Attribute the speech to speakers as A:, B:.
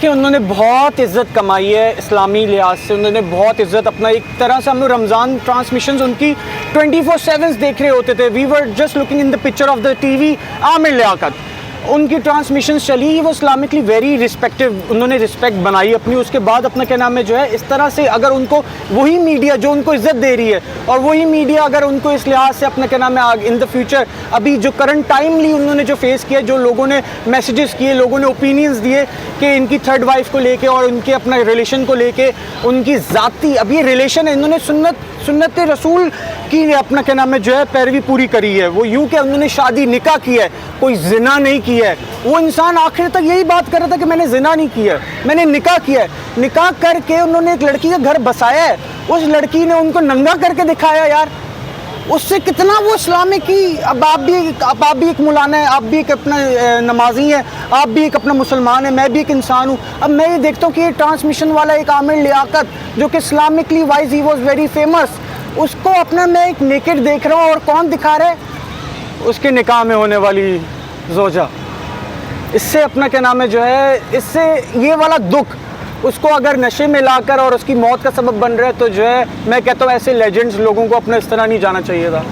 A: कि उन्होंने बहुत इज़्ज़त कमाई है इस्लामी लिहाज से, उन्होंने बहुत इज़्ज़त अपना एक तरह से हम लोग रमज़ान ट्रांसमिशंस उनकी 24/7 देख रहे होते थे। We were just looking in the picture of the TV. Aamir Liaquat उनकी ट्रांसमिशंस चली, वो इस्लामिकली वेरी रिस्पेक्टिव, उन्होंने रिस्पेक्ट बनाई अपनी। उसके बाद अपना क्या नाम है जो है इस तरह से अगर उनको वही मीडिया जो उनको इज़्ज़त दे रही है और वही मीडिया अगर उनको इस लिहाज से अपना क्या नाम है इन द फ्यूचर अभी जो करंट टाइमली उन्होंने जो फेस किया, जो लोगों ने मैसेजेस किए, लोगों ने ओपिनियंस दिए कि इनकी थर्ड वाइफ को लेके और उनके अपना रिलेशन को लेके उनकी ज़ाती अब ये रिलेशन है, इन्होंने सुन्नत रसूल की अपना क्या नाम है जो है पैरवी पूरी करी है। वो यूँ कि उन्होंने शादी निकाह की है, कोई जिना नहीं किया है। वो इंसान आखिर तक यही बात कर रहा था कि मैंने जिना नहीं किया है, मैंने निकाह किया है। निकाह करके उन्होंने एक लड़की का घर बसाया है, उस लड़की ने उनको नंगा करके दिखाया यार। उससे कितना वो इस्लामिक की अब आप भी एक मौलाना है, आप भी एक अपना नमाजी है, आप भी एक अपना मुसलमान है, मैं भी एक इंसान हूँ। अब मैं ये देखता हूँ कि ये ट्रांसमिशन वाला एक आमिर लियाकत जो कि Islamically wise he was very famous, उसको अपना मैं एक नेकेड देख रहा हूँ और कौन दिखा रहा है? उसके निकाह में होने वाली जोजा। इससे अपना क्या नाम है जो है इससे ये वाला दुख उसको अगर नशे में लाकर और उसकी मौत का सबब बन रहा है तो जो है मैं कहता हूँ ऐसे लेजेंड्स लोगों को अपना इस तरह नहीं जाना चाहिए था।